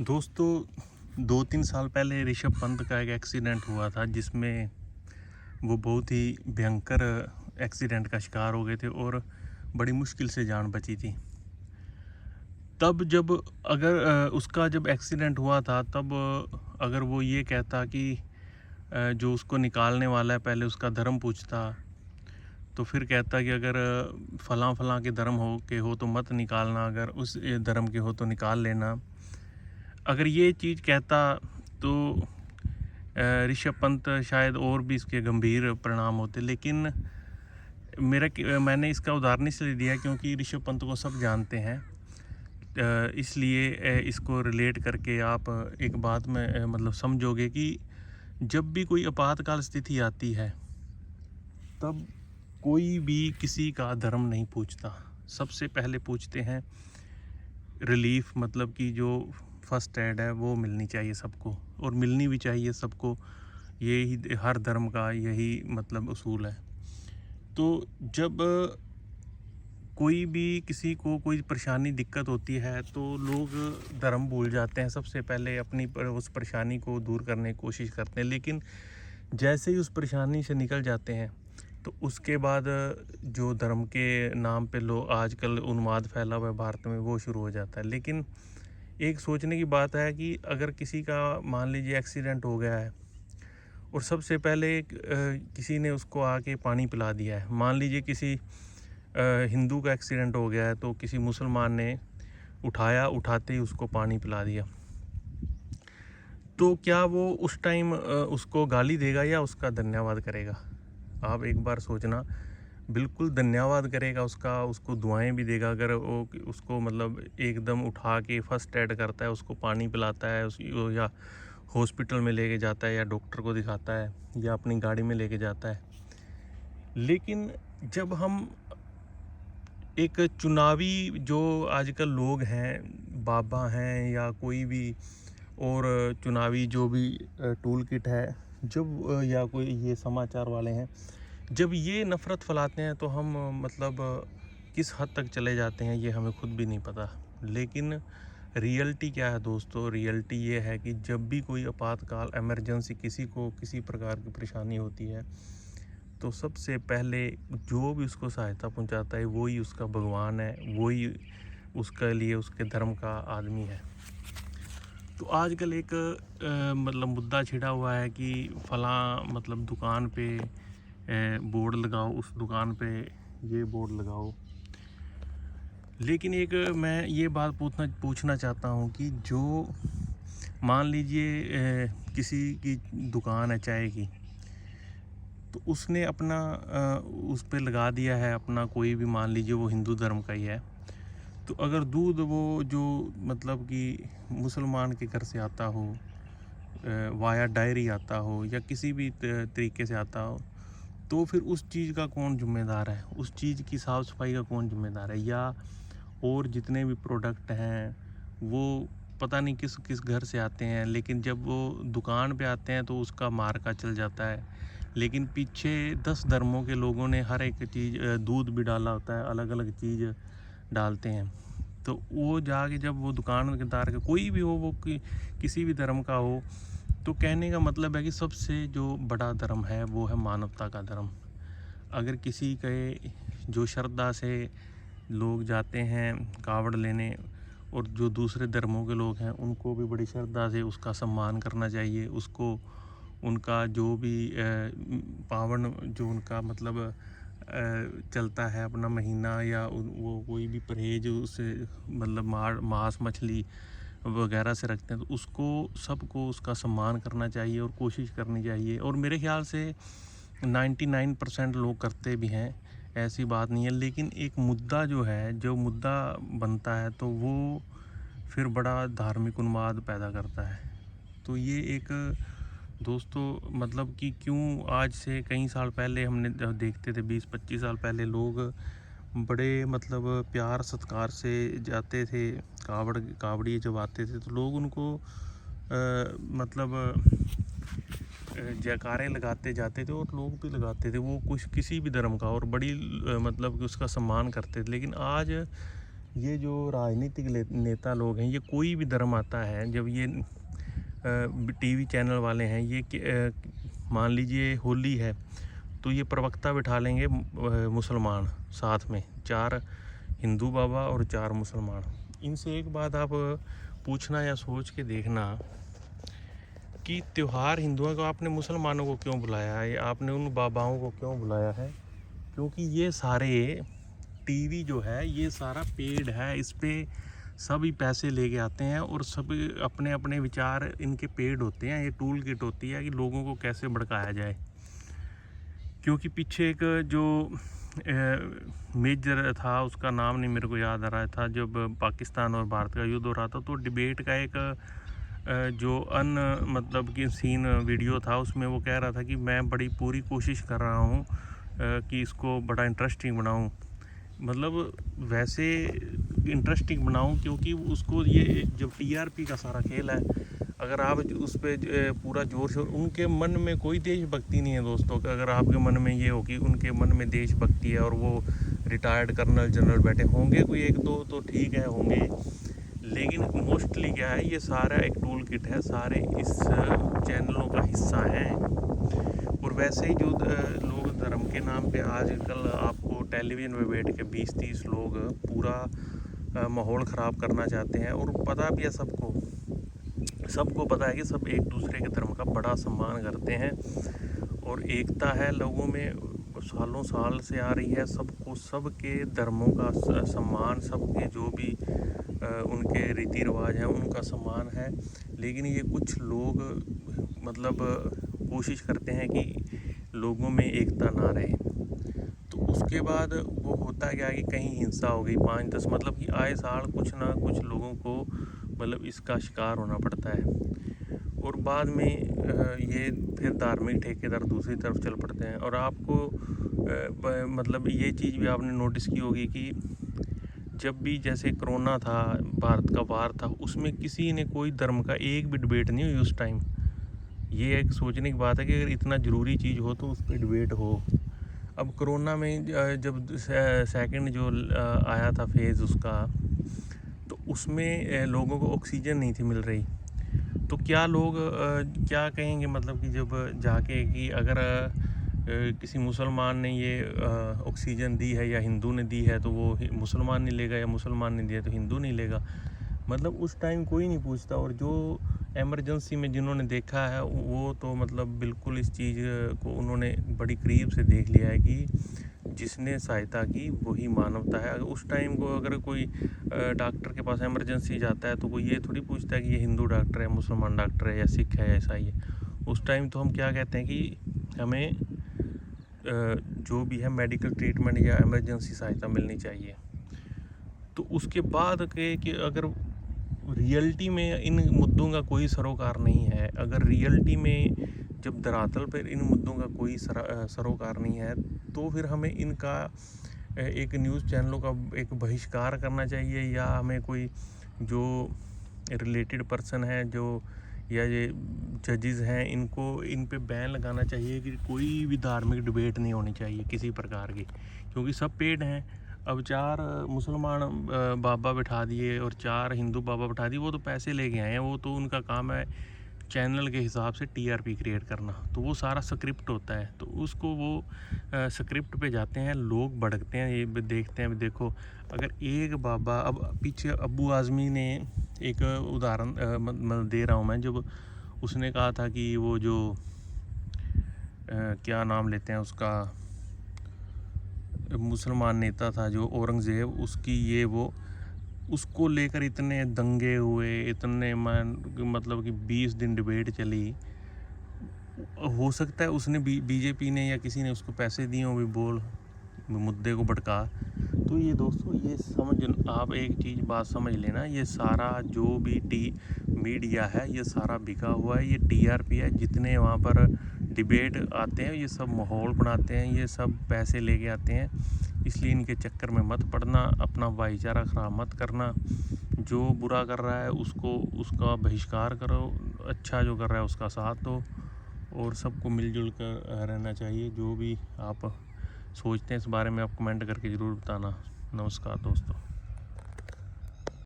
दोस्तों 2-3 साल पहले ऋषभ पंत का एक एक्सीडेंट हुआ था जिसमें वो बहुत ही भयंकर एक्सीडेंट का शिकार हो गए थे और बड़ी मुश्किल से जान बची थी। तब जब उसका जब एक्सीडेंट हुआ था तब अगर वो ये कहता कि जो उसको निकालने वाला है पहले उसका धर्म पूछता, तो फिर कहता कि अगर फलां फलां के धर्म हो तो मत निकालना, अगर उस धर्म के हो तो निकाल लेना। अगर ये चीज़ कहता तो ऋषभ पंत शायद और भी इसके गंभीर परिणाम होते, लेकिन मैंने इसका उदाहरण इसलिए दिया क्योंकि ऋषभ पंत को सब जानते हैं। इसलिए इसको रिलेट करके आप एक बात में मतलब समझोगे कि जब भी कोई आपातकाल स्थिति आती है तब कोई भी किसी का धर्म नहीं पूछता। सबसे पहले पूछते हैं रिलीफ, मतलब कि जो फर्स्ट एड है वो मिलनी चाहिए सबको, और मिलनी भी चाहिए सबको। यही हर धर्म का यही मतलब उसूल है। तो जब कोई भी किसी को कोई परेशानी दिक्कत होती है तो लोग धर्म भूल जाते हैं। सबसे पहले अपनी उस परेशानी को दूर करने की कोशिश करते हैं, लेकिन जैसे ही उस परेशानी से निकल जाते हैं तो उसके बाद जो धर्म के नाम पे लोग आजकल उन्माद फैला हुआ है भारत में, वो शुरू हो जाता है। लेकिन एक सोचने की बात है कि अगर किसी का मान लीजिए एक्सीडेंट हो गया है और सबसे पहले किसी ने उसको आके पानी पिला दिया है, मान लीजिए किसी हिंदू का एक्सीडेंट हो गया है तो किसी मुसलमान ने उठाते ही उसको पानी पिला दिया, तो क्या वो उस टाइम उसको गाली देगा या उसका धन्यवाद करेगा? आप एक बार सोचना। बिल्कुल धन्यवाद करेगा उसका, उसको दुआएं भी देगा। अगर वो उसको मतलब एकदम उठा के फर्स्ट एड करता है, उसको पानी पिलाता है, या हॉस्पिटल में लेके जाता है, या डॉक्टर को दिखाता है, या अपनी गाड़ी में लेके जाता है। लेकिन जब हम एक चुनावी जो आजकल लोग हैं, बाबा हैं या कोई भी और चुनावी जो भी टूल किट है, जब या कोई ये समाचार वाले हैं, जब ये नफ़रत फैलाते हैं तो हम मतलब किस हद तक चले जाते हैं ये हमें खुद भी नहीं पता। लेकिन रियलिटी क्या है दोस्तों? रियलिटी ये है कि जब भी कोई आपातकाल इमरजेंसी किसी को किसी प्रकार की परेशानी होती है तो सबसे पहले जो भी उसको सहायता पहुंचाता है वही उसका भगवान है, वही उसके लिए उसके धर्म का आदमी है। तो आजकल एक मतलब मुद्दा छिड़ा हुआ है कि फलां मतलब दुकान पे बोर्ड लगाओ, उस दुकान पे ये बोर्ड लगाओ। लेकिन एक मैं ये बात पूछना चाहता हूँ कि जो मान लीजिए किसी की दुकान है चाय की, तो उसने अपना उस पे लगा दिया है अपना, कोई भी मान लीजिए वो हिंदू धर्म का ही है, तो अगर दूध वो जो मतलब कि मुसलमान के घर से आता हो, वाया डायरी आता हो या किसी भी तरीके से आता हो, तो फिर उस चीज़ का कौन जिम्मेदार है? उस चीज़ की साफ़ सफाई का कौन जिम्मेदार है? या और जितने भी प्रोडक्ट हैं वो पता नहीं किस किस घर से आते हैं, लेकिन जब वो दुकान पे आते हैं तो उसका मार्का चल जाता है। लेकिन पीछे 10 धर्मों के लोगों ने हर एक चीज़, दूध भी डाला होता है, अलग अलग चीज़ डालते हैं। तो वो जाके जब वो दुकानदार का कोई भी हो, वो किसी भी धर्म का हो, तो कहने का मतलब है कि सबसे जो बड़ा धर्म है वो है मानवता का धर्म। अगर किसी के जो श्रद्धा से लोग जाते हैं कावड़ लेने, और जो दूसरे धर्मों के लोग हैं उनको भी बड़ी श्रद्धा से उसका सम्मान करना चाहिए। उसको उनका जो भी पावन जो उनका मतलब चलता है अपना महीना, या वो कोई भी परहेज उसे मतलब मांस मछली वगैरह से रखते हैं, तो उसको सबको उसका सम्मान करना चाहिए और कोशिश करनी चाहिए। और मेरे ख्याल से 99% लोग करते भी हैं, ऐसी बात नहीं है। लेकिन एक मुद्दा जो है, जो मुद्दा बनता है तो वो फिर बड़ा धार्मिक उन्माद पैदा करता है। तो ये एक दोस्तों मतलब कि क्यों आज से कई साल पहले हमने जब देखते थे, 20-25 साल पहले लोग बड़े मतलब प्यार सत्कार से जाते थे, कावड़ी जब आते थे तो लोग उनको मतलब जयकारे लगाते जाते थे, और लोग भी लगाते थे, वो कुछ किसी भी धर्म का, और बड़ी मतलब कि उसका सम्मान करते थे। लेकिन आज ये जो राजनीतिक नेता लोग हैं, ये कोई भी धर्म आता है, जब ये टीवी चैनल वाले हैं, ये मान लीजिए होली है तो ये प्रवक्ता बिठा लेंगे मुसलमान साथ में, 4 हिंदू बाबा और 4 मुसलमान। इनसे एक बात आप पूछना या सोच के देखना कि त्यौहार हिंदुओं का आपने मुसलमानों को क्यों बुलाया है, आपने उन बाबाओं को क्यों बुलाया है? क्योंकि ये सारे टीवी जो है ये सारा पेड है, इस पे सभी पैसे लेके आते हैं और सभी अपने अपने विचार इनके पेड होते हैं। ये टूल किट होती है कि लोगों को कैसे भड़काया जाए। क्योंकि पीछे एक जो मेजर था, उसका नाम नहीं मेरे को याद आ रहा था, जब पाकिस्तान और भारत का युद्ध हो रहा था तो डिबेट का एक जो मतलब कि सीन वीडियो था, उसमें वो कह रहा था कि मैं बड़ी पूरी कोशिश कर रहा हूँ कि इसको बड़ा इंटरेस्टिंग बनाऊँ, मतलब वैसे इंटरेस्टिंग बनाऊं, क्योंकि उसको ये जब टीआरपी का सारा खेल है, अगर आप उस पर पूरा जोर से, उनके मन में कोई देशभक्ति नहीं है दोस्तों। अगर आपके मन में ये हो कि उनके मन में देशभक्ति है और वो रिटायर्ड कर्नल जनरल बैठे होंगे, कोई एक दो तो ठीक है होंगे, लेकिन मोस्टली क्या है, ये सारा एक टूल किट है, सारे इस चैनलों का हिस्सा हैं। और वैसे ही जो लोग धर्म के नाम पे आजकल आपको टेलीविज़न में बैठ के 20-30 लोग पूरा माहौल ख़राब करना चाहते हैं। और पता भी है सबको पता है कि सब एक दूसरे के धर्म का बड़ा सम्मान करते हैं और एकता है लोगों में, सालों साल से आ रही है। सबको सबके धर्मों का सम्मान, सबके जो भी उनके रीति रिवाज हैं उनका सम्मान है। लेकिन ये कुछ लोग मतलब कोशिश करते हैं कि लोगों में एकता ना रहे, तो उसके बाद वो होता क्या है कि कहीं हिंसा हो गई, 5-10, मतलब कि आए साल कुछ ना कुछ लोगों को मतलब इसका शिकार होना पड़ता है। और बाद में ये फिर धार्मिक ठेकेदार दूसरी तरफ चल पड़ते हैं। और आपको मतलब ये चीज़ भी आपने नोटिस की होगी कि जब भी जैसे कोरोना था, भारत का वार था, उसमें किसी ने कोई धर्म का एक भी डिबेट नहीं हुई उस टाइम। ये एक सोचने की बात है कि अगर इतना ज़रूरी चीज़ हो तो उस पर डिबेट हो। अब कोरोना में जब सेकंड जो आया था फेज़ उसका, तो उसमें लोगों को ऑक्सीजन नहीं थी मिल रही, तो क्या लोग क्या कहेंगे, मतलब कि जब जाके कि अगर किसी मुसलमान ने ये ऑक्सीजन दी है या हिंदू ने दी है तो वो मुसलमान नहीं लेगा, या मुसलमान ने दिया तो हिंदू नहीं लेगा, मतलब उस टाइम कोई नहीं पूछता। और जो एमरजेंसी में जिन्होंने देखा है वो तो मतलब बिल्कुल इस चीज़ को उन्होंने बड़ी करीब से देख लिया है कि जिसने सहायता की वही मानवता है। अगर उस टाइम को अगर कोई डॉक्टर के पास एमरजेंसी जाता है तो कोई ये थोड़ी पूछता है कि ये हिंदू डॉक्टर है, मुसलमान डॉक्टर है, या सिख है, या ईसाई है। उस टाइम तो हम क्या कहते हैं कि हमें जो भी है मेडिकल ट्रीटमेंट या इमरजेंसी सहायता मिलनी चाहिए। तो उसके बाद के कि अगर रियलिटी में इन मुद्दों का कोई सरोकार नहीं है, अगर रियलिटी में जब धरातल पर इन मुद्दों का कोई सरोकार नहीं है, तो फिर हमें इनका एक न्यूज़ चैनलों का एक बहिष्कार करना चाहिए, या हमें कोई जो रिलेटेड पर्सन है जो, या ये जजेस हैं, इनको इन पे बैन लगाना चाहिए कि कोई भी धार्मिक डिबेट नहीं होनी चाहिए किसी प्रकार की, क्योंकि सब पेड हैं। अब 4 मुसलमान बाबा बिठा दिए और 4 हिंदू बाबा बिठा दिए, वो तो पैसे लेके आए हैं, वो तो उनका काम है चैनल के हिसाब से टीआरपी क्रिएट करना, तो वो सारा स्क्रिप्ट होता है। तो उसको वो स्क्रिप्ट पे जाते हैं, लोग भड़कते हैं, ये देखते हैं। देखो अगर एक बाबा, अब पीछे अब्बू आज़मी ने एक उदाहरण मतलब दे रहा हूँ मैं, जब उसने कहा था कि वो जो क्या नाम लेते हैं उसका, मुसलमान नेता था जो औरंगज़ेब, उसकी ये वो, उसको लेकर इतने दंगे हुए, इतने मतलब कि 20 दिन डिबेट चली। हो सकता है उसने बीजेपी ने या किसी ने उसको पैसे दिए हों भी बोल मुद्दे को भड़का। तो ये दोस्तों, ये समझ, आप एक चीज़ बात समझ लेना, ये सारा जो भी मीडिया है ये सारा बिका हुआ है, ये टीआरपी है। जितने वहाँ पर डिबेट आते हैं ये सब माहौल बनाते हैं, ये सब पैसे लेके आते हैं, इसलिए इनके चक्कर में मत पड़ना, अपना भाईचारा ख़राब मत करना। जो बुरा कर रहा है उसका बहिष्कार करो, अच्छा जो कर रहा है उसका साथ दो, और सबको मिलजुल कर रहना चाहिए। जो भी आप सोचते हैं इस बारे में आप कमेंट करके ज़रूर बताना। नमस्कार दोस्तों।